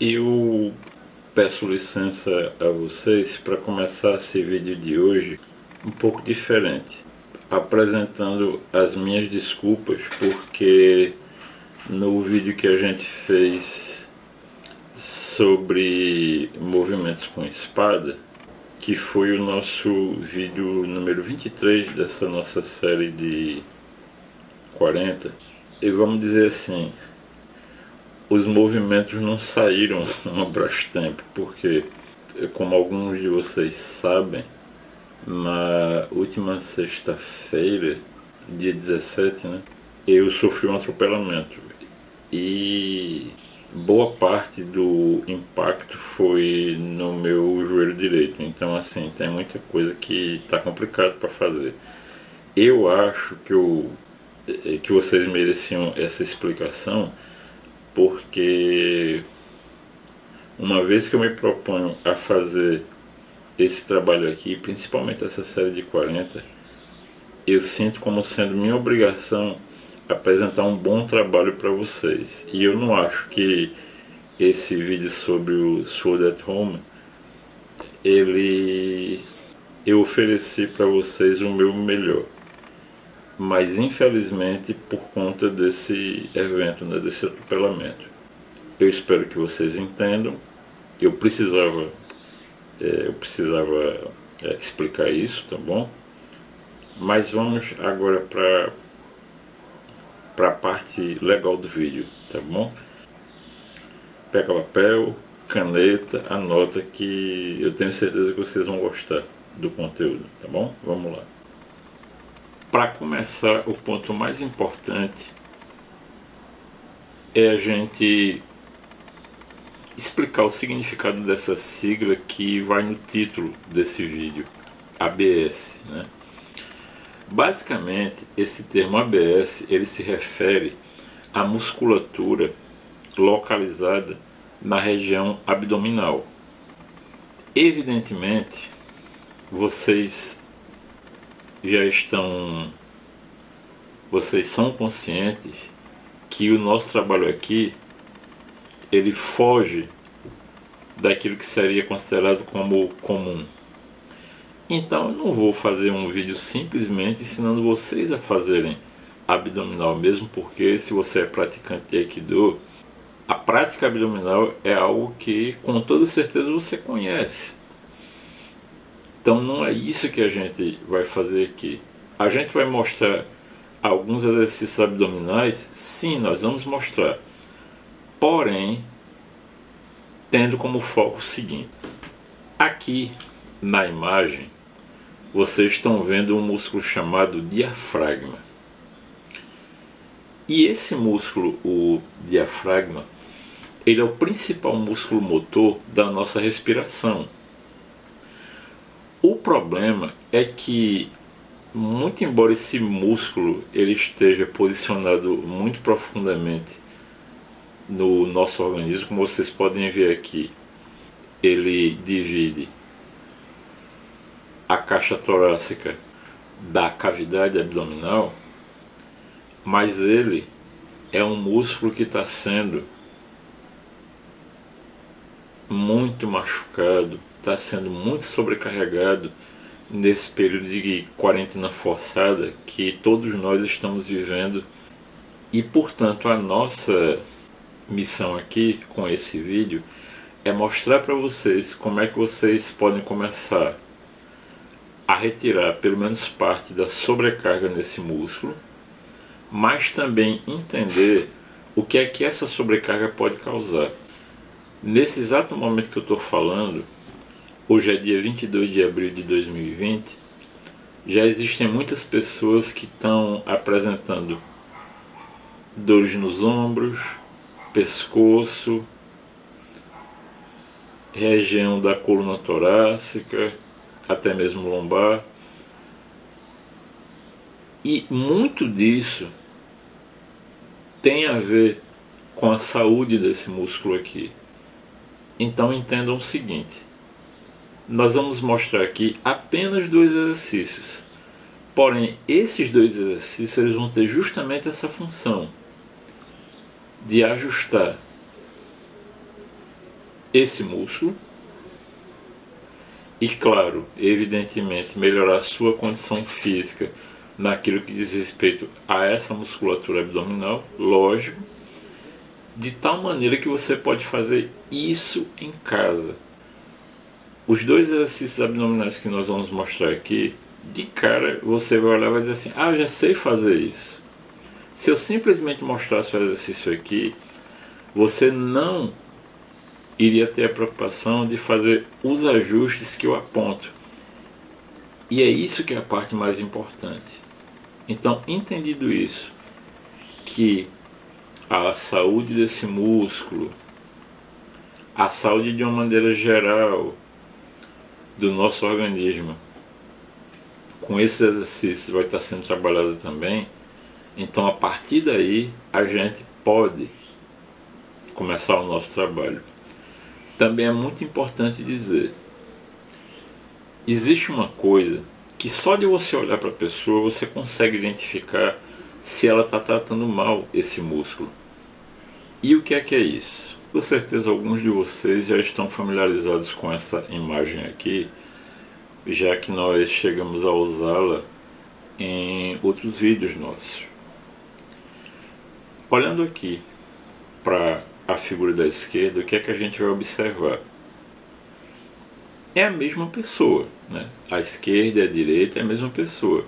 Eu peço licença a vocês para começar esse vídeo de hoje um pouco diferente, apresentando as minhas desculpas porque no vídeo que a gente fez sobre movimentos com espada, que foi o nosso vídeo número 23 dessa nossa série de 40, e vamos dizer assim, os movimentos não saíram no Brastemp, porque, como alguns de vocês sabem, na última sexta-feira, dia 17, né, eu sofri um atropelamento e boa parte do impacto foi no meu joelho direito. Então, assim, tem muita coisa que está complicado para fazer. Eu acho que vocês mereciam essa explicação, porque uma vez que eu me proponho a fazer esse trabalho aqui, principalmente essa série de 40, eu sinto como sendo minha obrigação apresentar um bom trabalho para vocês. E eu não acho que esse vídeo sobre o Sword at Home, eu ofereci para vocês o meu melhor. Mas infelizmente, por conta desse evento, né, desse atropelamento, eu espero que vocês entendam. Eu precisava explicar isso, tá bom? Mas vamos agora para a parte legal do vídeo, tá bom? Pega papel, caneta, anota, que eu tenho certeza que vocês vão gostar do conteúdo, tá bom? Vamos lá. Para começar, o ponto mais importante é a gente explicar o significado dessa sigla que vai no título desse vídeo, ABS, né? Basicamente, esse termo ABS ele se refere à musculatura localizada na região abdominal. Evidentemente, vocês são conscientes que o nosso trabalho aqui ele foge daquilo que seria considerado como comum. Então eu não vou fazer um vídeo simplesmente ensinando vocês a fazerem abdominal, mesmo porque se você é praticante de Aikido, a prática abdominal é algo que com toda certeza você conhece. Então não é isso que a gente vai fazer aqui. A gente vai mostrar alguns exercícios abdominais, sim, nós vamos mostrar. Porém, tendo como foco o seguinte. Aqui na imagem, vocês estão vendo um músculo chamado diafragma. E esse músculo, o diafragma, ele é o principal músculo motor da nossa respiração. O problema é que, muito embora esse músculo ele esteja posicionado muito profundamente no nosso organismo, como vocês podem ver aqui, ele divide a caixa torácica da cavidade abdominal, mas ele é um músculo que está sendo muito machucado, está sendo muito sobrecarregado nesse período de quarentena forçada que todos nós estamos vivendo. E portanto a nossa missão aqui com esse vídeo é mostrar para vocês como é que vocês podem começar a retirar pelo menos parte da sobrecarga nesse músculo, mas também entender o que é que essa sobrecarga pode causar. Nesse exato momento que eu estou falando, hoje é dia 22 de abril de 2020, já existem muitas pessoas que estão apresentando dores nos ombros, pescoço, região da coluna torácica, até mesmo lombar. E muito disso tem a ver com a saúde desse músculo aqui. Então entendam o seguinte, nós vamos mostrar aqui apenas 2 exercícios. Porém, esses 2 exercícios eles vão ter justamente essa função de ajustar esse músculo e, claro, evidentemente, melhorar a sua condição física naquilo que diz respeito a essa musculatura abdominal, lógico, de tal maneira que você pode fazer isso em casa. Os dois exercícios abdominais que nós vamos mostrar aqui, de cara você vai olhar e vai dizer assim: ah, eu já sei fazer isso. Se eu simplesmente mostrasse o exercício aqui, você não iria ter a preocupação de fazer os ajustes que eu aponto. E é isso que é a parte mais importante. Então, entendido isso, que a saúde desse músculo, a saúde de uma maneira geral do nosso organismo, com esses exercícios vai estar sendo trabalhado também. Então, a partir daí, a gente pode começar o nosso trabalho. Também é muito importante dizer, existe uma coisa que só de você olhar para a pessoa você consegue identificar se ela está tratando mal esse músculo. E o que é isso? Com certeza alguns de vocês já estão familiarizados com essa imagem aqui, já que nós chegamos a usá-la em outros vídeos nossos. Olhando aqui para a figura da esquerda, o que é que a gente vai observar? É a mesma pessoa, né? A esquerda e a direita é a mesma pessoa.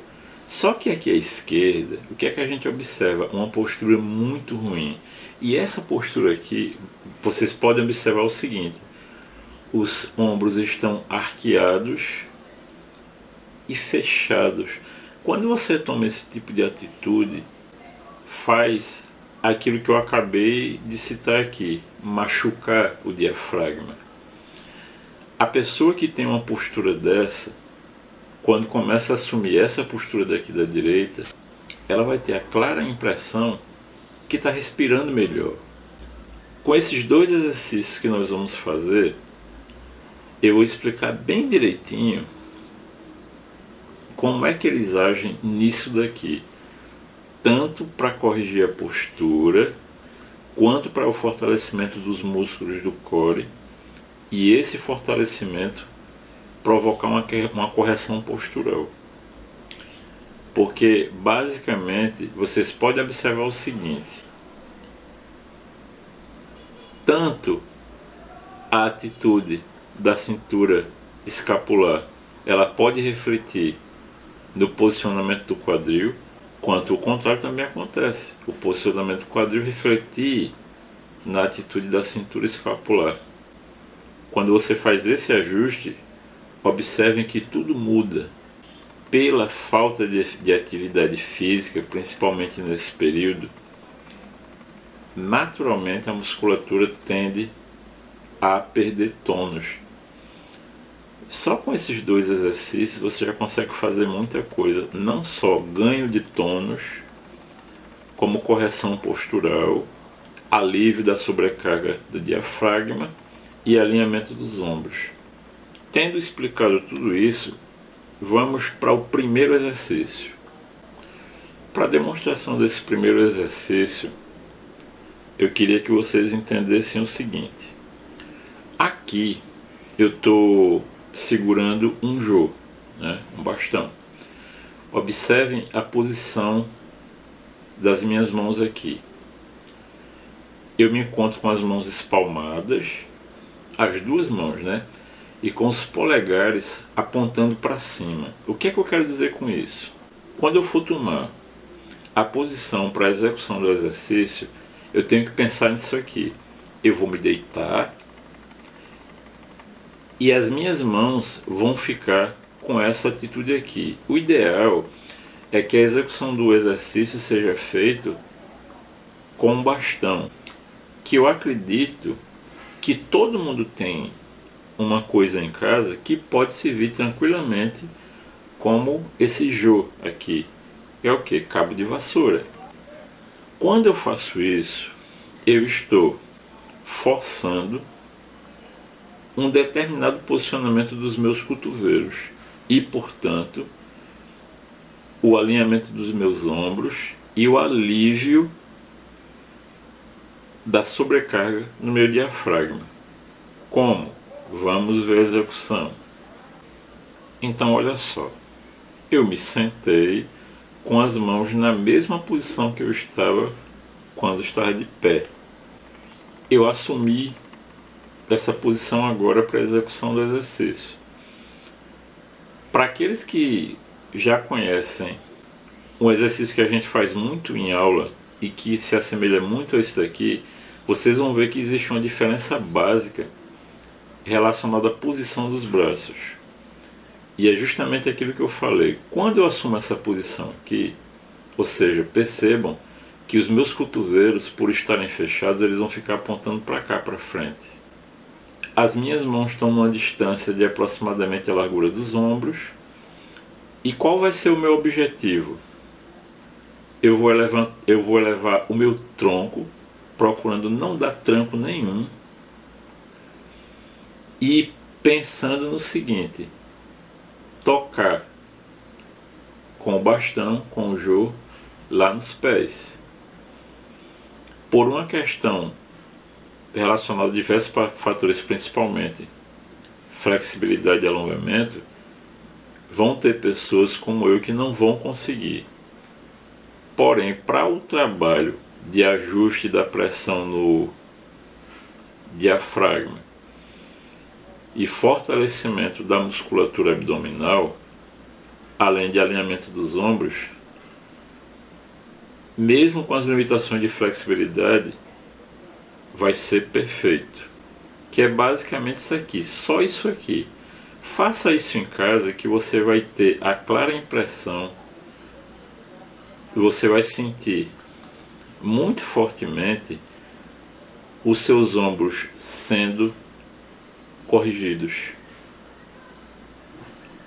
Só que aqui à esquerda, o que é que a gente observa? Uma postura muito ruim. E essa postura aqui, vocês podem observar o seguinte: os ombros estão arqueados e fechados. Quando você toma esse tipo de atitude, faz aquilo que eu acabei de citar aqui, machucar o diafragma. A pessoa que tem uma postura dessa, quando começa a assumir essa postura daqui da direita, ela vai ter a clara impressão que está respirando melhor. Com esses dois exercícios que nós vamos fazer, eu vou explicar bem direitinho como é que eles agem nisso daqui, tanto para corrigir a postura, quanto para o fortalecimento dos músculos do core, e esse fortalecimento provocar uma correção postural. Porque basicamente vocês podem observar o seguinte: tanto a atitude da cintura escapular ela pode refletir no posicionamento do quadril, quanto o contrário também acontece. O posicionamento do quadril refletir na atitude da cintura escapular. Quando você faz esse ajuste, observem que tudo muda. Pela falta de atividade física, principalmente nesse período, naturalmente a musculatura tende a perder tônus. Só com esses dois exercícios você já consegue fazer muita coisa, não só ganho de tônus, como correção postural, alívio da sobrecarga do diafragma e alinhamento dos ombros. Tendo explicado tudo isso, vamos para o primeiro exercício. Para a demonstração desse primeiro exercício, eu queria que vocês entendessem o seguinte: aqui eu estou segurando um jo, né, um bastão. Observem a posição das minhas mãos aqui. Eu me encontro com as mãos espalmadas, as duas mãos, né? E com os polegares apontando para cima. O que é que eu quero dizer com isso? Quando eu for tomar a posição para a execução do exercício, eu tenho que pensar nisso aqui. Eu vou me deitar e as minhas mãos vão ficar com essa atitude aqui. O ideal é que a execução do exercício seja feito com um bastão, que eu acredito que todo mundo tem uma coisa em casa que pode servir tranquilamente como esse jo aqui. É o que? Cabo de vassoura. Quando eu faço isso, eu estou forçando um determinado posicionamento dos meus cotovelos e, portanto, o alinhamento dos meus ombros e o alívio da sobrecarga no meu diafragma. Como? Vamos ver a execução. Então, olha só. Eu me sentei com as mãos na mesma posição que eu estava quando estava de pé. Eu assumi essa posição agora para a execução do exercício. Para aqueles que já conhecem um exercício que a gente faz muito em aula e que se assemelha muito a isso daqui, vocês vão ver que existe uma diferença básica relacionada à posição dos braços. E é justamente aquilo que eu falei. Quando eu assumo essa posição aqui, ou seja, percebam que os meus cotovelos, por estarem fechados, eles vão ficar apontando para cá, para frente. As minhas mãos estão numa distância de aproximadamente a largura dos ombros. E qual vai ser o meu objetivo? Eu vou elevar o meu tronco, procurando não dar tranco nenhum, e pensando no seguinte: tocar com o bastão, com o jô, lá nos pés. Por uma questão relacionada a diversos fatores, principalmente flexibilidade e alongamento, vão ter pessoas como eu que não vão conseguir. Porém, para o trabalho de ajuste da pressão no diafragma e fortalecimento da musculatura abdominal, além de alinhamento dos ombros, mesmo com as limitações de flexibilidade, vai ser perfeito. Que é basicamente isso aqui, só isso aqui. Faça isso em casa que você vai ter a clara impressão, você vai sentir muito fortemente os seus ombros sendo corrigidos.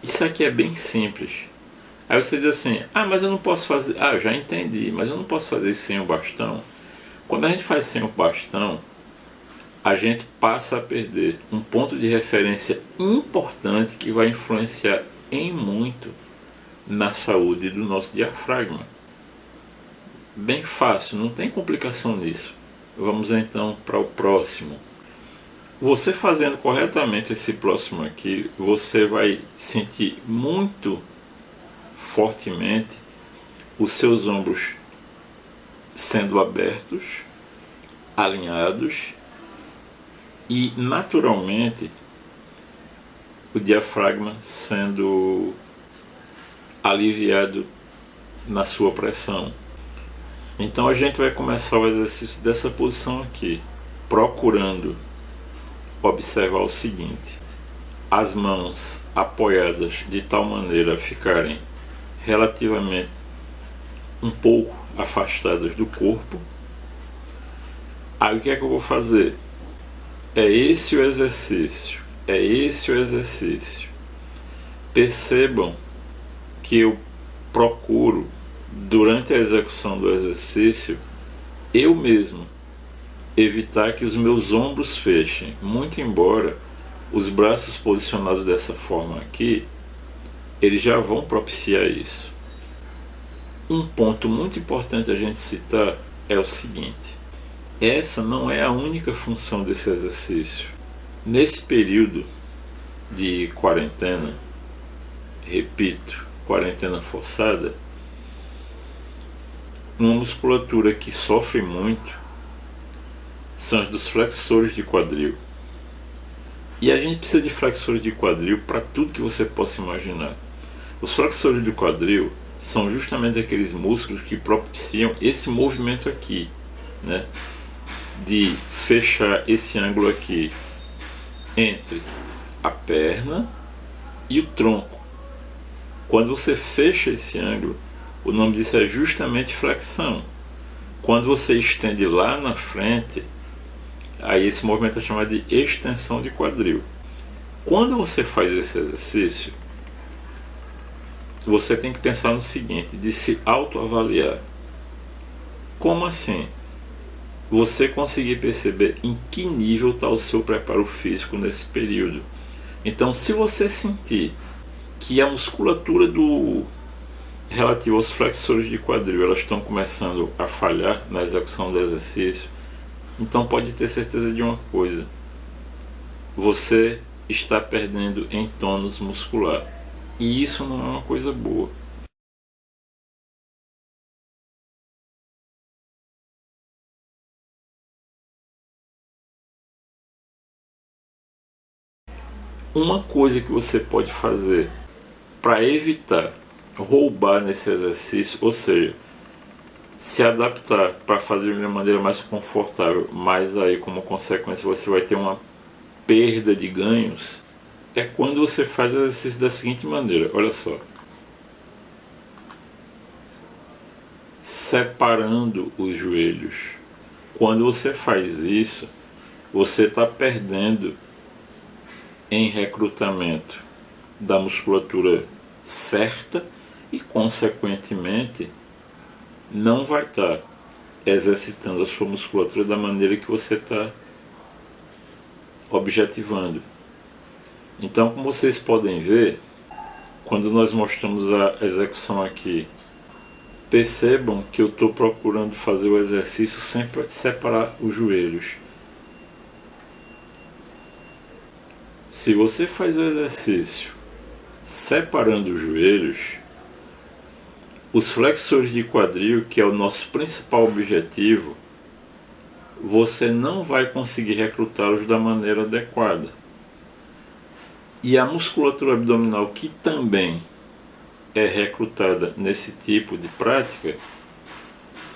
Isso aqui é bem simples. Aí você diz assim: ah, mas eu não posso fazer. Ah, já entendi, mas eu não posso fazer isso sem o bastão. Quando a gente faz sem o bastão, a gente passa a perder um ponto de referência importante que vai influenciar em muito na saúde do nosso diafragma. Bem fácil, não tem complicação nisso. Vamos então para o próximo. Você fazendo corretamente esse próximo aqui, você vai sentir muito fortemente os seus ombros sendo abertos, alinhados e naturalmente o diafragma sendo aliviado na sua pressão. Então a gente vai começar o exercício dessa posição aqui, procurando observar o seguinte: as mãos apoiadas de tal maneira a ficarem relativamente um pouco afastadas do corpo. Aí o que é que eu vou fazer? É esse o exercício. É esse o exercício. Percebam que eu procuro, durante a execução do exercício, eu mesmo evitar que os meus ombros fechem. Muito embora os braços posicionados dessa forma aqui, eles já vão propiciar isso. Um ponto muito importante a gente citar é o seguinte: essa não é a única função desse exercício. Nesse período de quarentena, repito, quarentena forçada, uma musculatura que sofre muito são as dos flexores de quadril. E a gente precisa de flexores de quadril para tudo que você possa imaginar. Os flexores de quadril são justamente aqueles músculos que propiciam esse movimento aqui, né? De fechar esse ângulo aqui entre a perna e o tronco. Quando você fecha esse ângulo, o nome disso é justamente flexão. Quando você estende lá na frente, aí esse movimento é chamado de extensão de quadril. Quando você faz esse exercício, você tem que pensar no seguinte, de se autoavaliar. Como assim? Você conseguir perceber em que nível está o seu preparo físico nesse período. Então, se você sentir que a musculatura relativa aos flexores de quadril elas estão começando a falhar na execução do exercício, então pode ter certeza de uma coisa: você está perdendo em tônus muscular. E isso não é uma coisa boa. Uma coisa que você pode fazer para evitar roubar nesse exercício, ou seja, se adaptar para fazer de uma maneira mais confortável, mas aí como consequência você vai ter uma perda de ganhos, é quando você faz o exercício da seguinte maneira, olha só, separando os joelhos. Quando você faz isso, você está perdendo em recrutamento da musculatura certa e, consequentemente, não vai estar exercitando a sua musculatura da maneira que você está objetivando. Então, como vocês podem ver, quando nós mostramos a execução aqui, percebam que eu estou procurando fazer o exercício sem separar os joelhos. Se você faz o exercício separando os joelhos, os flexores de quadril, que é o nosso principal objetivo, você não vai conseguir recrutá-los da maneira adequada. E a musculatura abdominal, que também é recrutada nesse tipo de prática,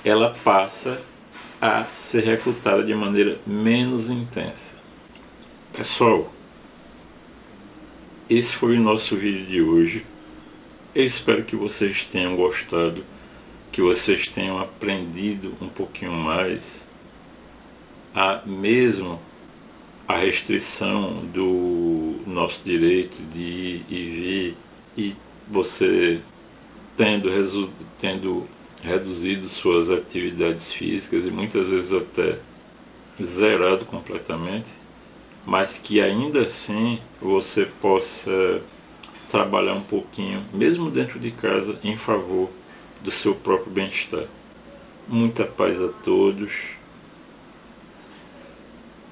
ela passa a ser recrutada de maneira menos intensa. Pessoal, esse foi o nosso vídeo de hoje. Eu espero que vocês tenham gostado, que vocês tenham aprendido um pouquinho mais mesmo a restrição do nosso direito de ir e vir, e você tendo reduzido suas atividades físicas e muitas vezes até zerado completamente, mas que ainda assim você possa trabalhar um pouquinho, mesmo dentro de casa, em favor do seu próprio bem-estar. Muita paz a todos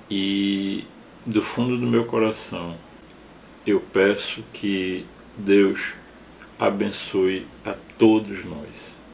e do fundo do meu coração eu peço que Deus abençoe a todos nós.